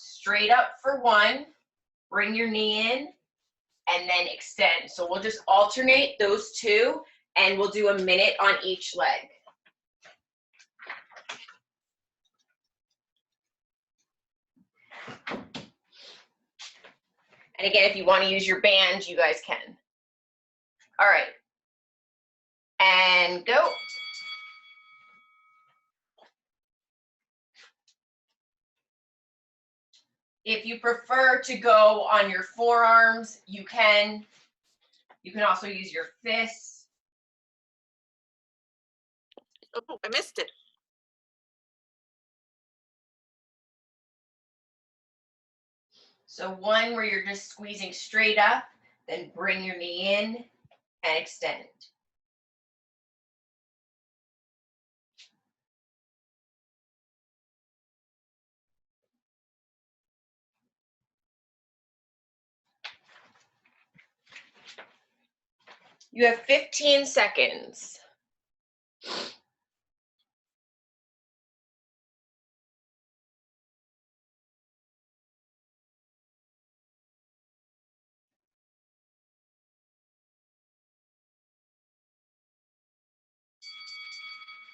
straight up for 1, bring your knee in, and then extend. So we'll just alternate those 2, and we'll do a minute on each leg. And again, if you want to use your band, you guys can. All right. And go. If you prefer to go on your forearms, you can. You can also use your fists. Oh, I missed it. So 1 where you're just squeezing straight up, then bring your knee in and extend. You have 15 seconds.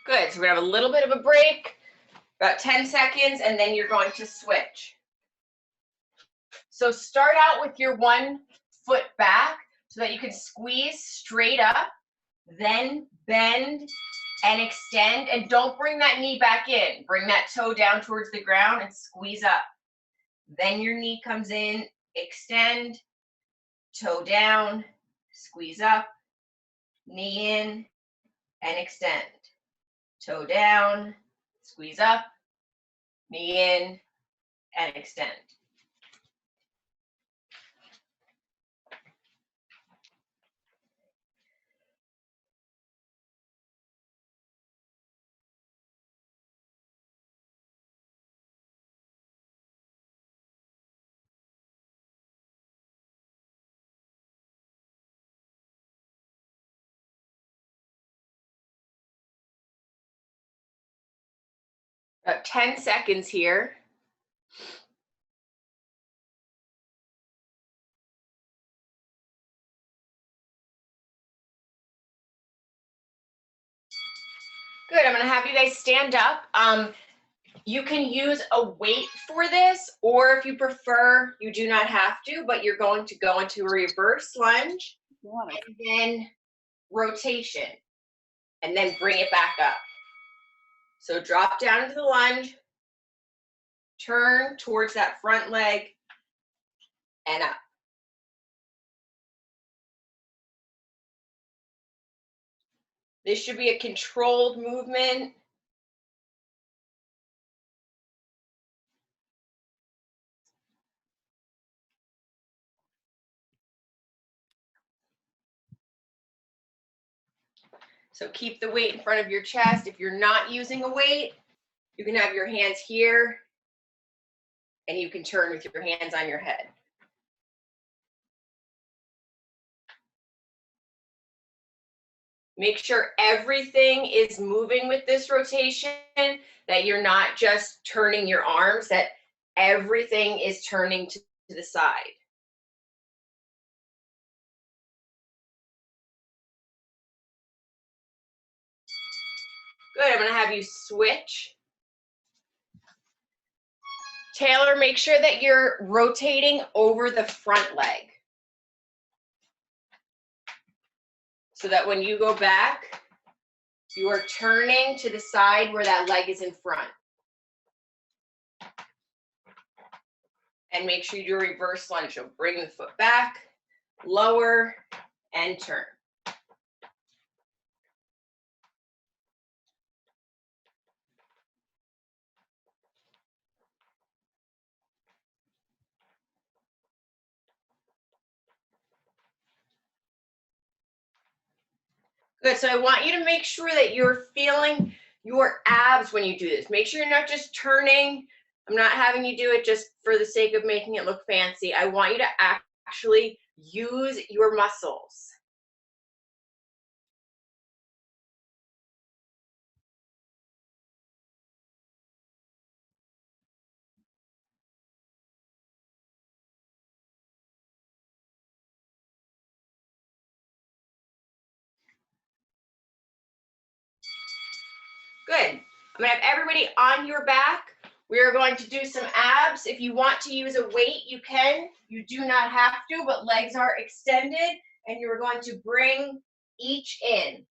Good, so we're gonna have a little bit of a break, about 10 seconds, and then you're going to switch. So start out with your 1 foot back so that you can squeeze straight up, then bend and extend, and don't bring that knee back in. Bring that toe down towards the ground and squeeze up. Then your knee comes in, extend, toe down, squeeze up, knee in, and extend. Toe down, squeeze up, knee in, and extend. About 10 seconds here. Good, I'm gonna have you guys stand up. You can use a weight for this, or if you prefer, you do not have to, but you're going to go into a reverse lunge, and then rotation, and then bring it back up. So drop down into the lunge, turn towards that front leg, and up. This should be a controlled movement. So keep the weight in front of your chest. If you're not using a weight, you can have your hands here, and you can turn with your hands on your head. Make sure everything is moving with this rotation, that you're not just turning your arms, that everything is turning to the side. Good, I'm gonna have you switch. Taylor, make sure that you're rotating over the front leg, so that when you go back, you are turning to the side where that leg is in front. And make sure you do a reverse lunge. So bring the foot back, lower, and turn. Good, so I want you to make sure that you're feeling your abs when you do this. Make sure you're not just turning. I'm not having you do it just for the sake of making it look fancy. I want you to actually use your muscles. I'm gonna have everybody on your back. We are going to do some abs. If you want to use a weight, you can. You do not have to, but legs are extended, and you are going to bring each in.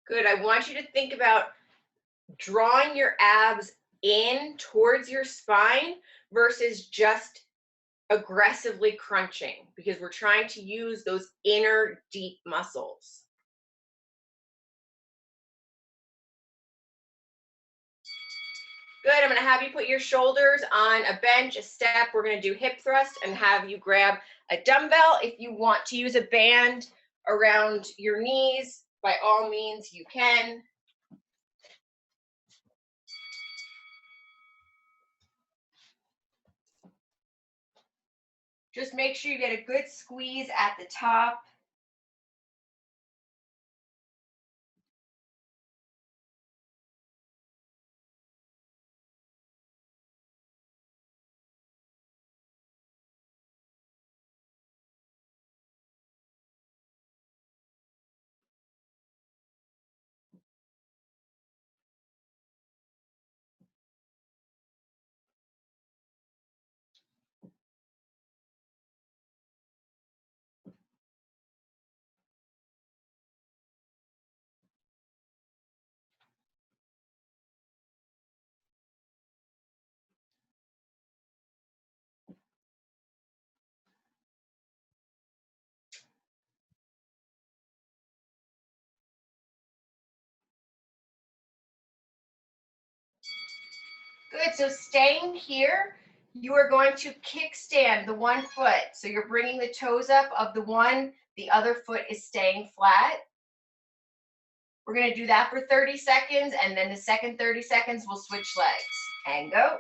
Good. I want you to think about drawing your abs in towards your spine versus just aggressively crunching, because we're trying to use those inner deep muscles. Good. I'm going to have you put your shoulders on a bench, a step. We're going to do hip thrust and have you grab a dumbbell. If you want to use a band around your knees, by all means, you can. Just make sure you get a good squeeze at the top. Good. So staying here, you are going to kickstand the one foot. So you're bringing the toes up of the one, the other foot is staying flat. We're going to do that for 30 seconds, and then the second 30 seconds, we'll switch legs. And go.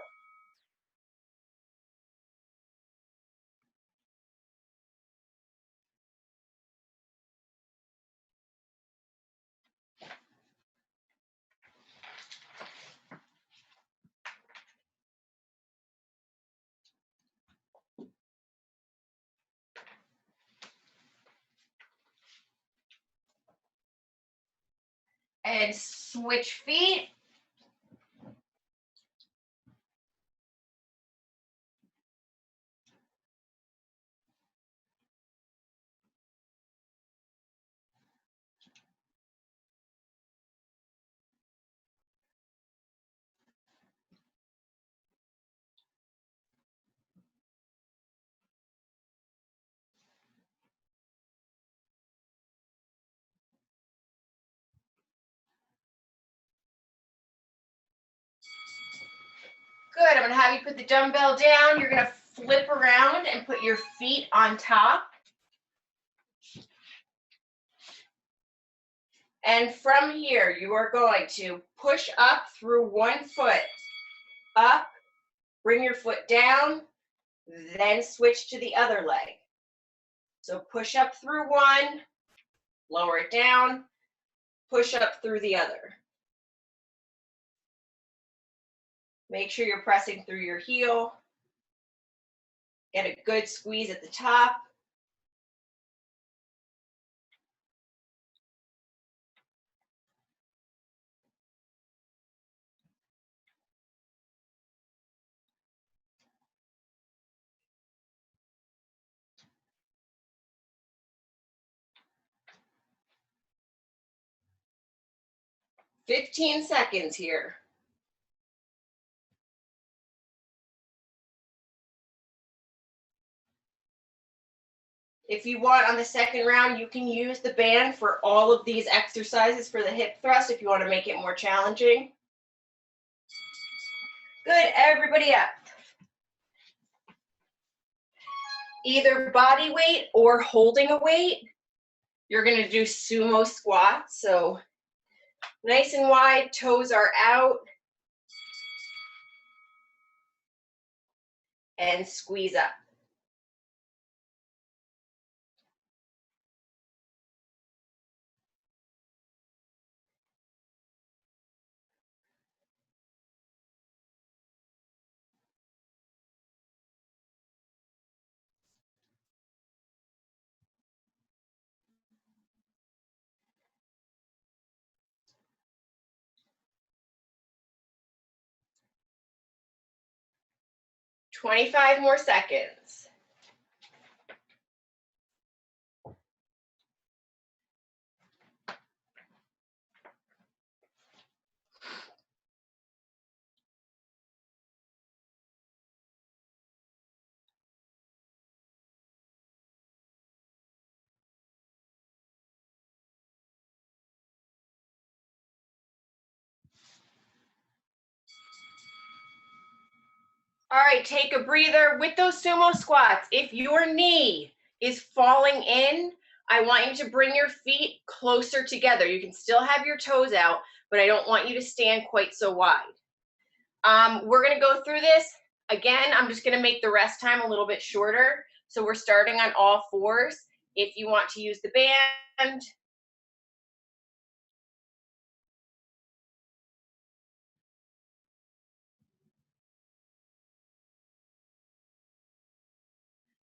And switch feet. Good. I'm going to have you put the dumbbell down. You're going to flip around and put your feet on top. And from here, you are going to push up through one foot, up, bring your foot down, then switch to the other leg. So push up through one, lower it down, push up through the other. Make sure you're pressing through your heel. Get a good squeeze at the top. "15 seconds here. If you want on the second round, you can use the band for all of these exercises for the hip thrust if you want to make it more challenging. Good, everybody up. Either body weight or holding a weight. You're gonna do sumo squats. So nice and wide, toes are out. And squeeze up. "25 more seconds. All right, take a breather with those sumo squats. If your knee is falling in, I want you to bring your feet closer together. You can still have your toes out, but I don't want you to stand quite so wide. We're gonna go through this. Again, I'm just gonna make the rest time a little bit shorter. So we're starting on all fours. If you want to use the band,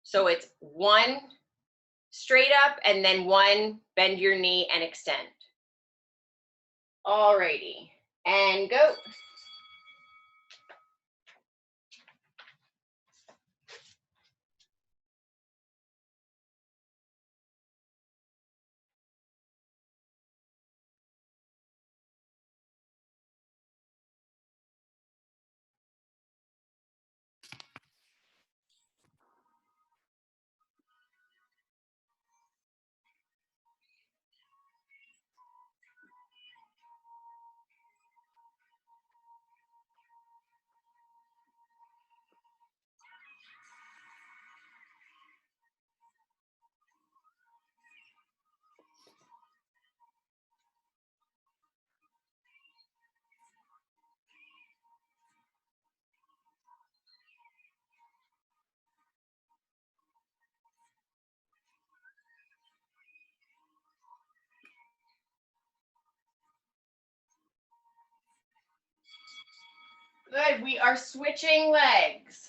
so it's one straight up and then one bend your knee and extend. Alrighty, and go. Good, we are switching legs.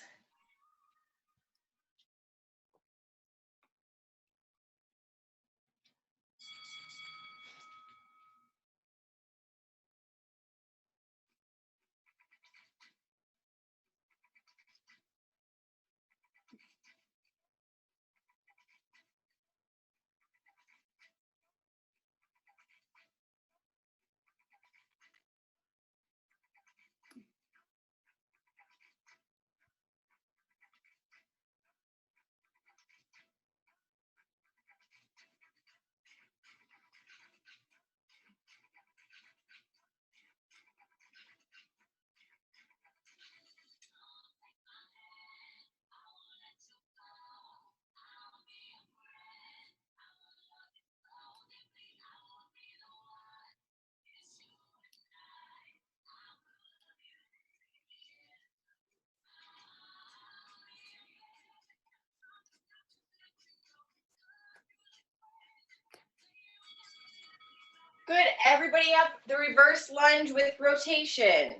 Good, everybody up, the reverse lunge with rotation.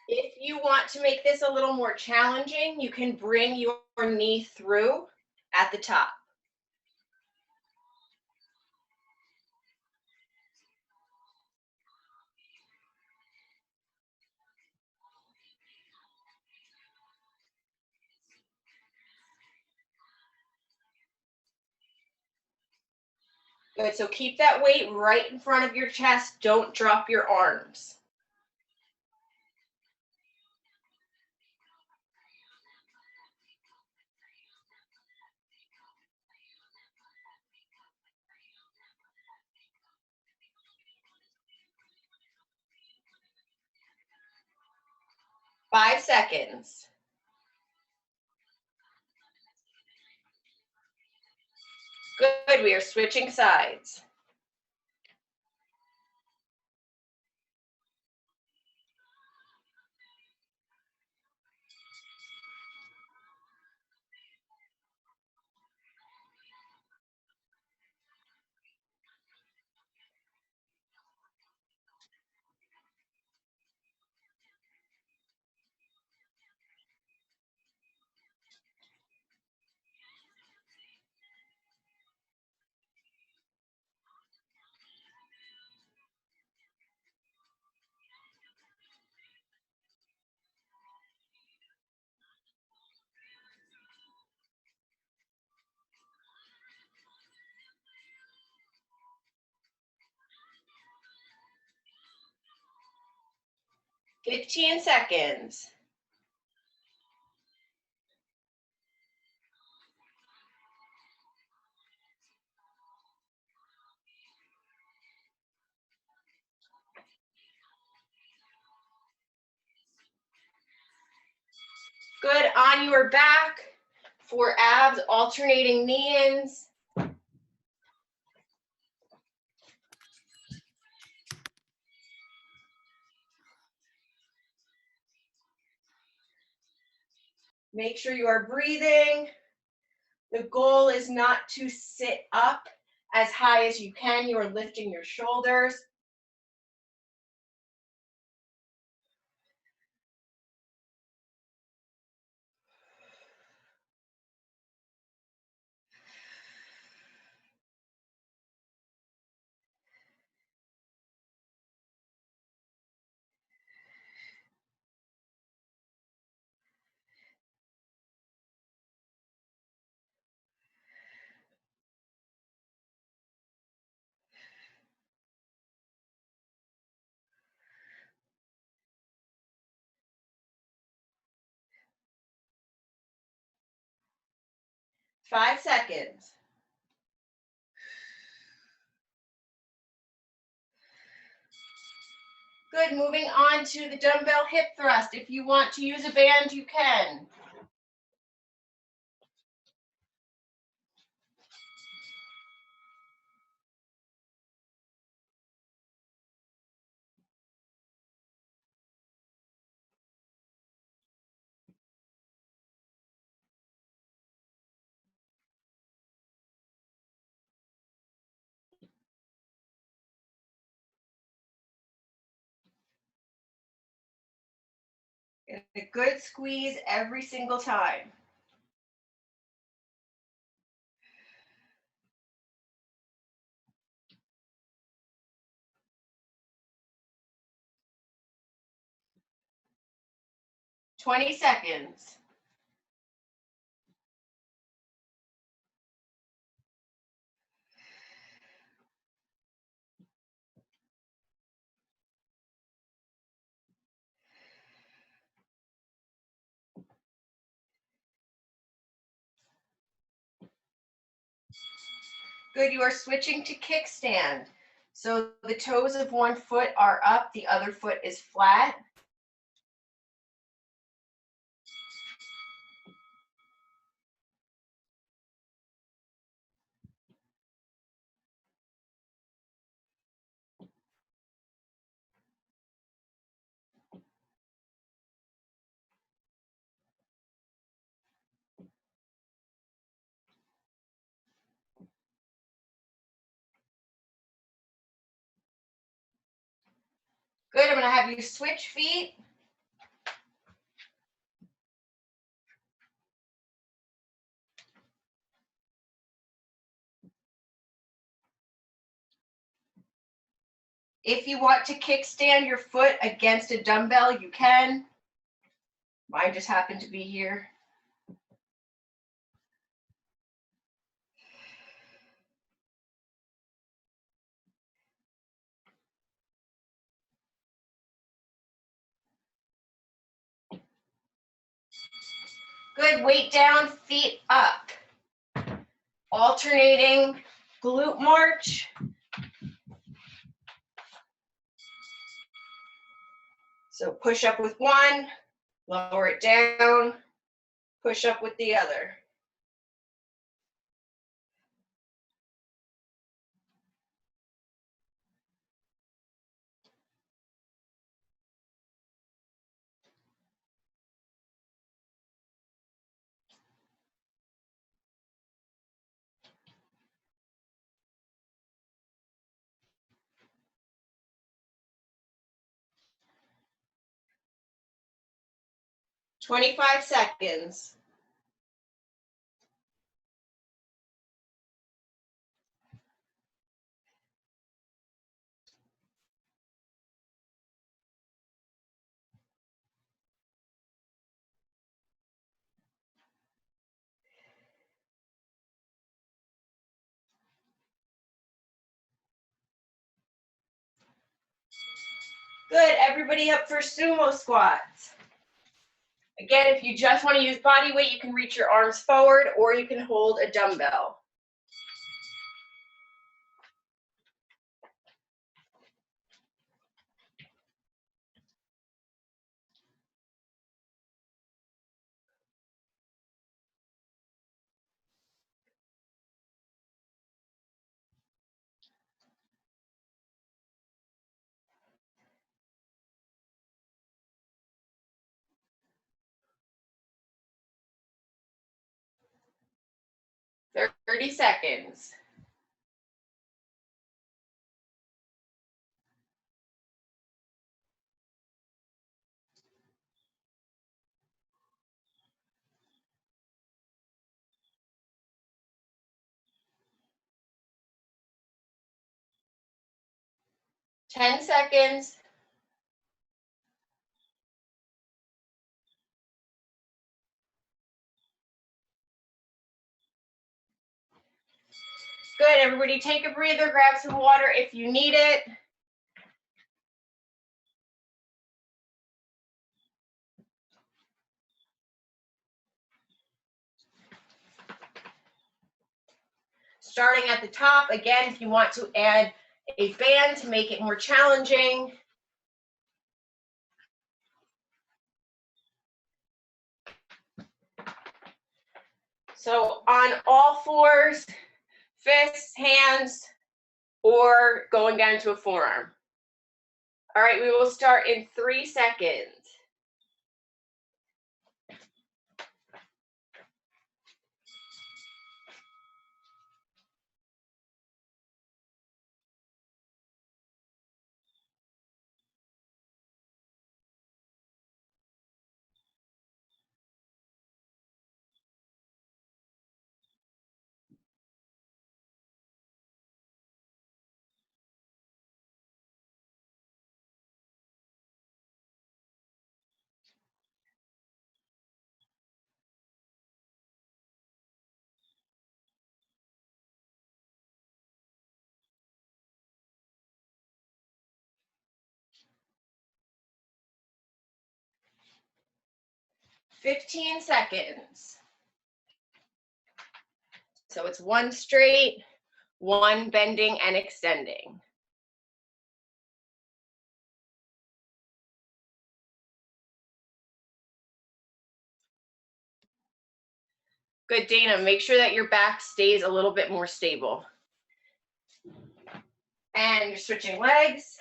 If you want to make this a little more challenging, you can bring your knee through at the top. Good, so keep that weight right in front of your chest. Don't drop your arms. 5 seconds. Good, we are switching sides. "15 seconds. Good, on your back for abs, alternating knee-ins. Make sure you are breathing. The goal is not to sit up as high as you can. You are lifting your shoulders. Five seconds. Good, moving on to the dumbbell hip thrust. If you want to use a band, you can. Get a good squeeze every single time. "20 seconds. Good, you are switching to kickstand. So the toes of one foot are up, the other foot is flat. Good, I'm gonna have you switch feet. If you want to kickstand your foot against a dumbbell, you can. Mine just happened to be here. Good, weight down, feet up. Alternating glute march. So push up with one, Lower it down, push up with the other. "25 seconds. Good, everybody up for sumo squats. Again, if you just want to use body weight, you can reach your arms forward or you can hold a dumbbell. "30 seconds. "10 seconds. Good, everybody take a breather, grab some water if you need it. Starting at the top, again, if you want to add a band to make it more challenging. So on all fours, fists, hands, or going down to a forearm. All right, we will start in 3 seconds. "15 seconds. So it's one straight, one bending and extending. Good, Dana, make sure that your back stays a little bit more stable. And you're switching legs.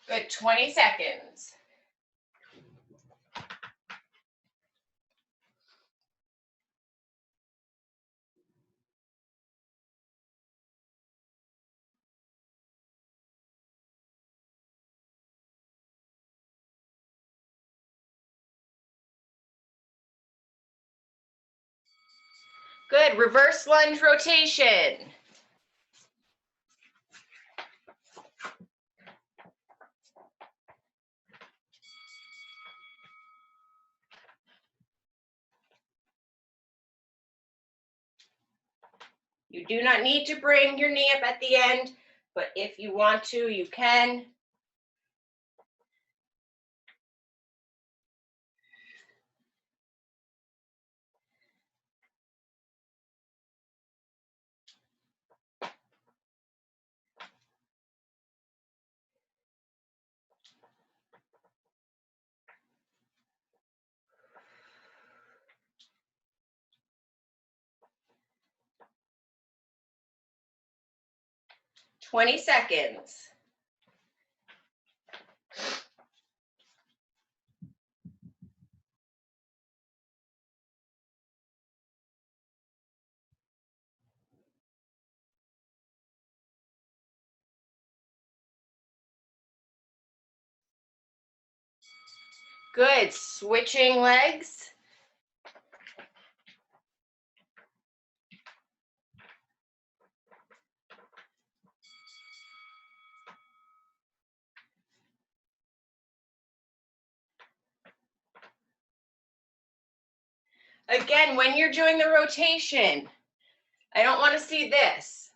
Good, 20 seconds. Good. Reverse lunge rotation. You do not need to bring your knee up at the end, but if you want to, you can. "20 seconds. Good. Switching legs. Again, when you're doing the rotation, I don't want to see this.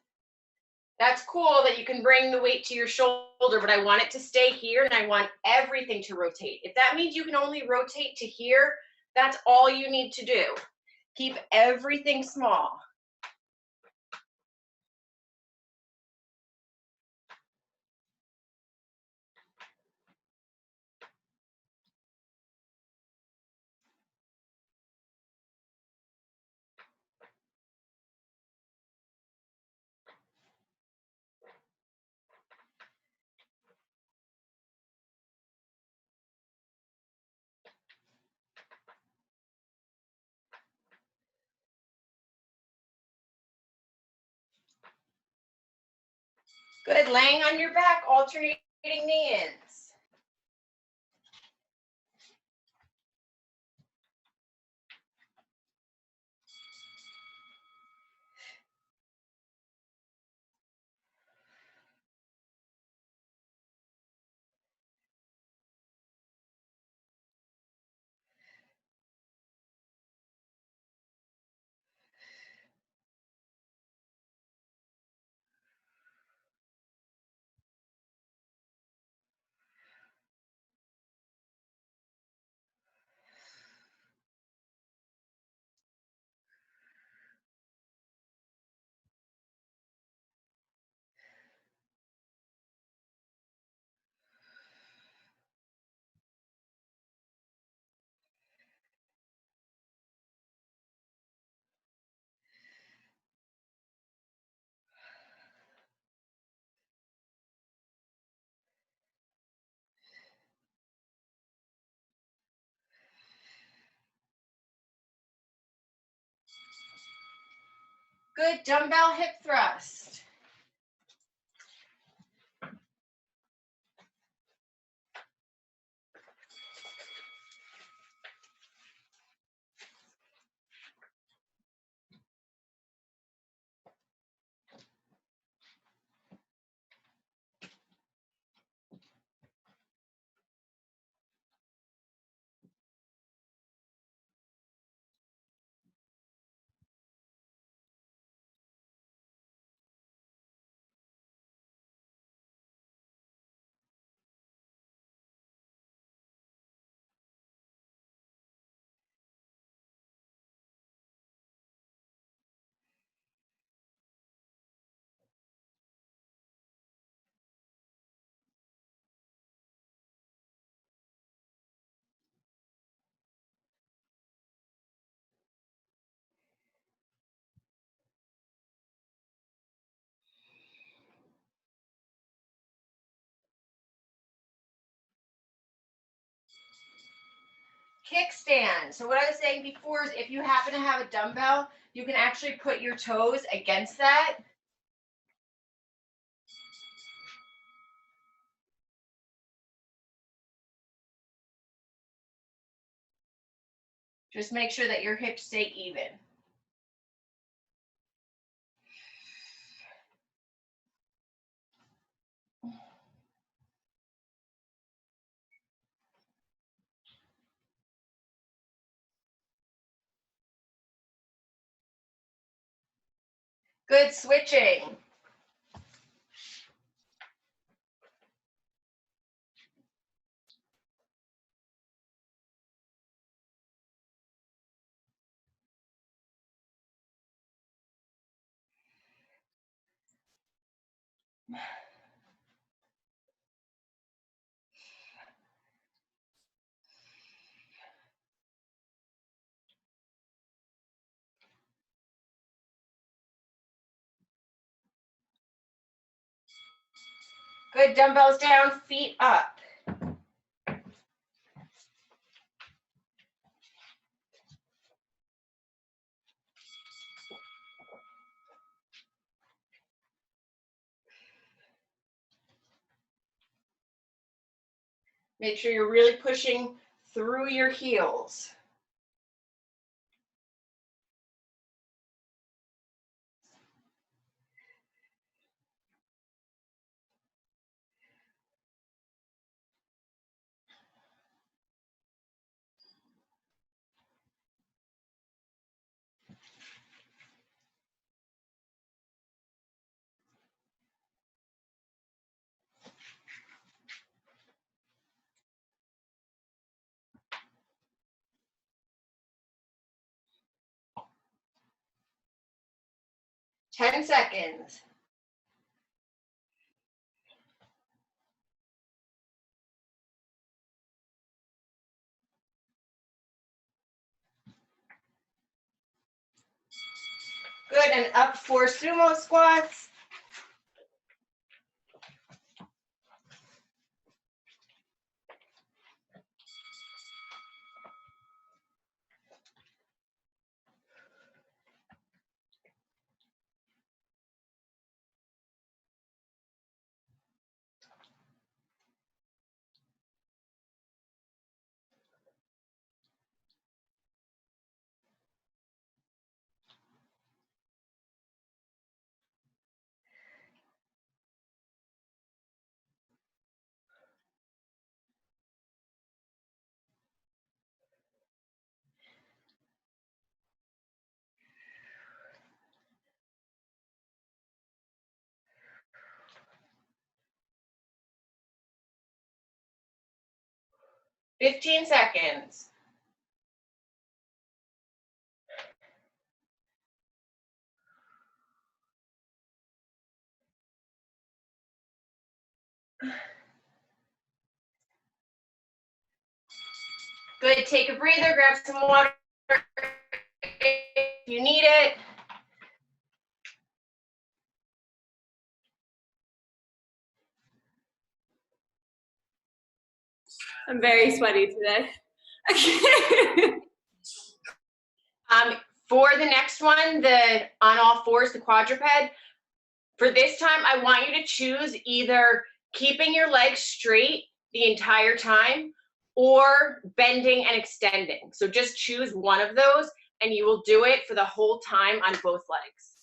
That's cool that you can bring the weight to your shoulder, but I want it to stay here and I want everything to rotate. If that means you can only rotate to here, that's all you need to do. Keep everything small. Good. Laying on your back, alternating knee ins. Good. Dumbbell hip thrust. Kickstand. So what I was saying before is if you happen to have a dumbbell, you can actually put your toes against that. Just make sure that your hips stay even. Good, switching. Good, dumbbells down, feet up. Make sure you're really pushing through your heels. Ten seconds. Good, and up for sumo squats. Fifteen seconds. Good, take a breather, grab some water if you need it. I'm very sweaty today. For the next one, the on all fours, the quadruped, for this time, I want you to choose either keeping your legs straight the entire time or bending and extending. So just choose one of those and you will do it for the whole time on both legs.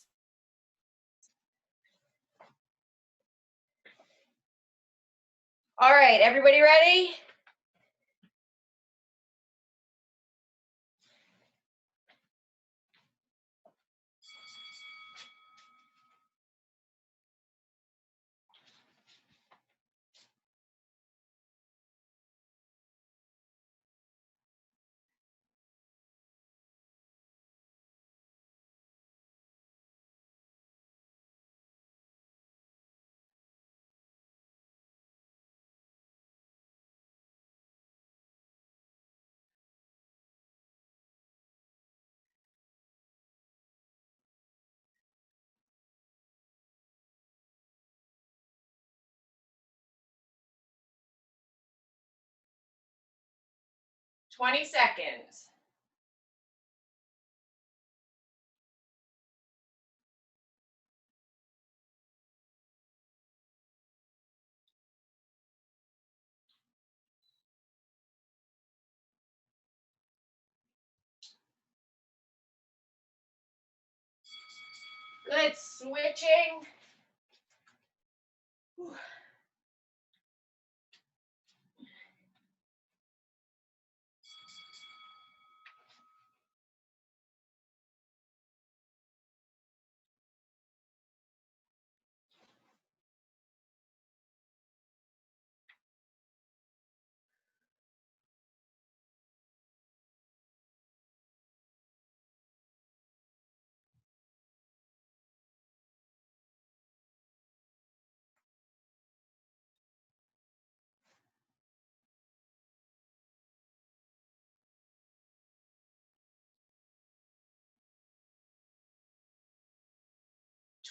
All right, everybody ready? Twenty seconds. Good, switching. Whew.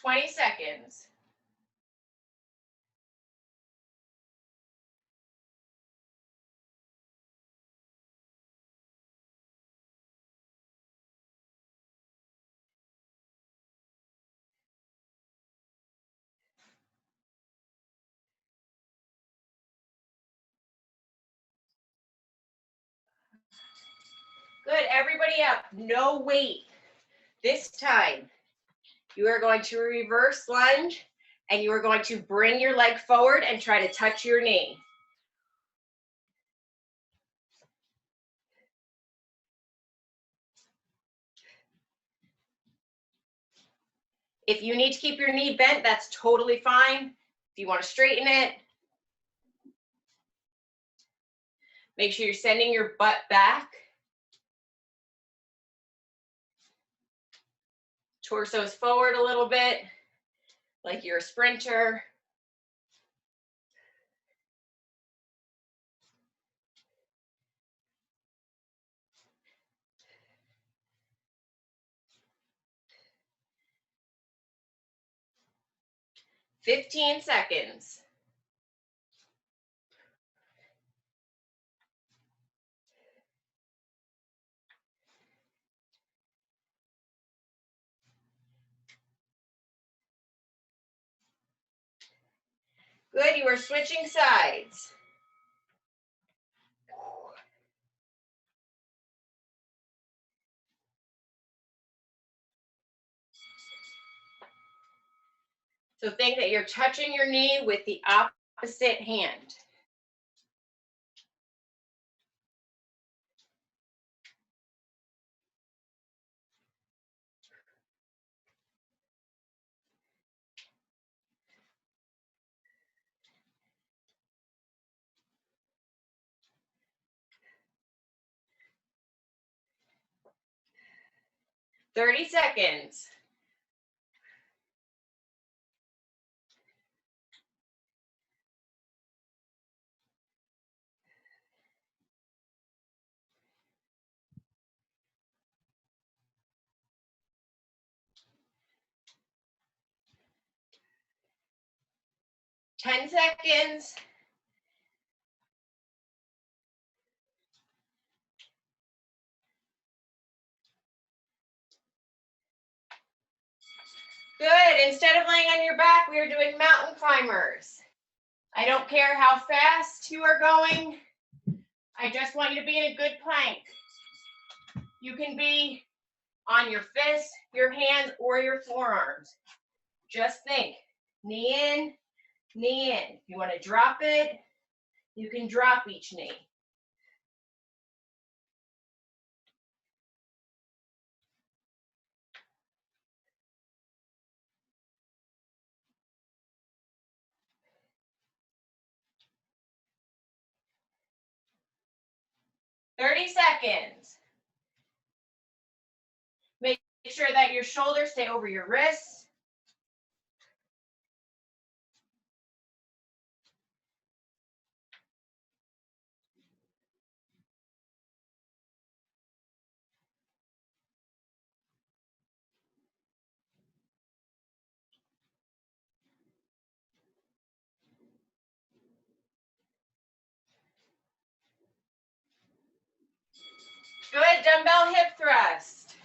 20 seconds. Good, everybody up, no weight. This time, you are going to reverse lunge and you are going to bring your leg forward and try to touch your knee. If you need to keep your knee bent, that's totally fine. If you want to straighten it, make sure you're sending your butt back. Torso's forward a little bit, like you're a sprinter. "15 seconds. Good, you are switching sides. So think that you're touching your knee with the opposite hand. "30 seconds. "10 seconds. Good, instead of laying on your back, we are doing mountain climbers. I don't care how fast you are going. I just want you to be in a good plank. You can be on your fists, your hands, or your forearms. Just think, knee in, knee in. If you want to drop it, you can drop each knee. "30 seconds. Make sure that your shoulders stay over your wrists. Good, dumbbell hip thrust.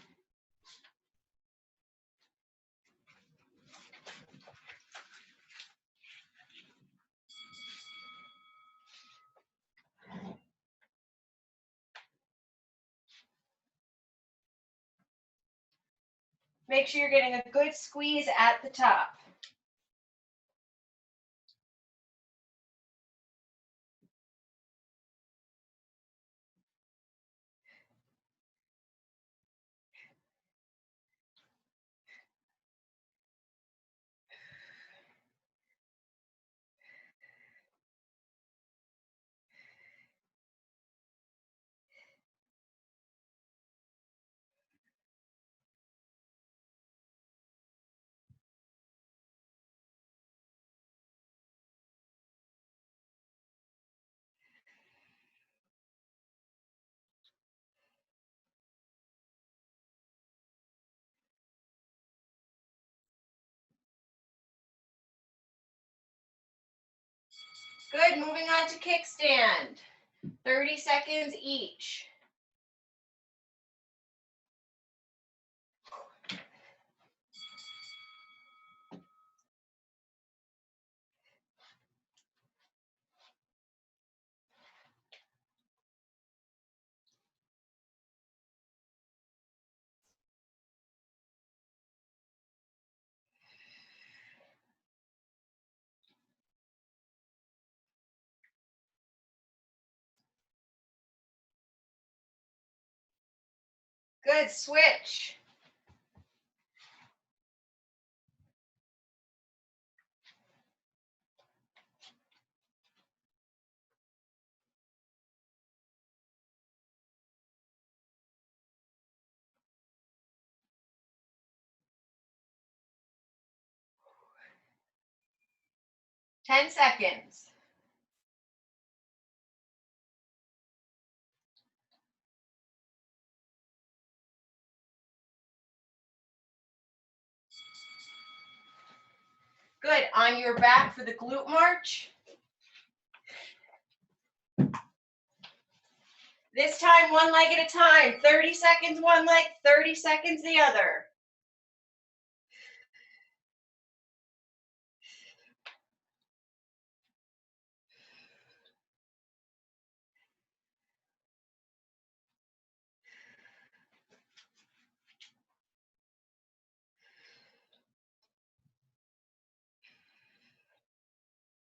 Make sure you're getting a good squeeze at the top. Good, moving on to kickstand. 30 seconds each. Good, switch. Ten seconds. Good, on your back for the glute march. This time, one leg at a time. 30 seconds one leg, 30 seconds the other.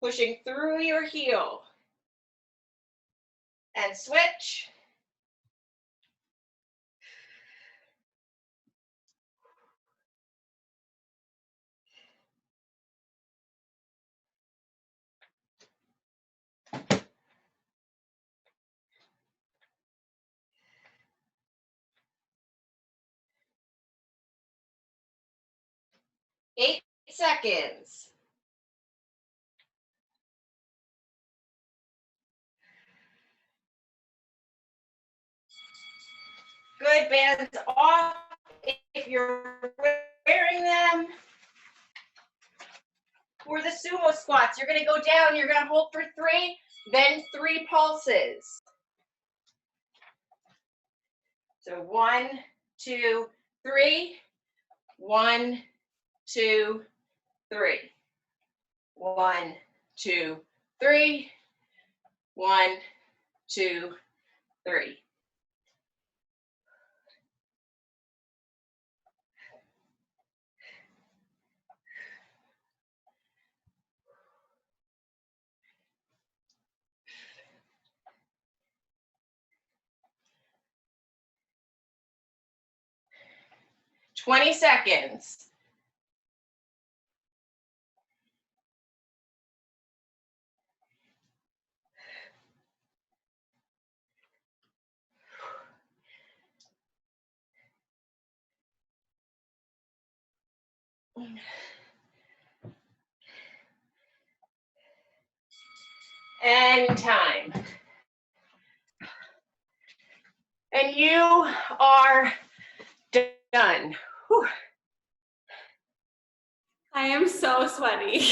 Pushing through your heel. And switch. Eight seconds. Good, bands off if you're wearing them. For the sumo squats, you're gonna go down, you're gonna hold for 3, then 3 pulses. So 1, 2, 3, 1, 2, 3. 1, 2, 3, 1, 2, 3. Twenty seconds. And time. And you are done. Whew. I am so sweaty.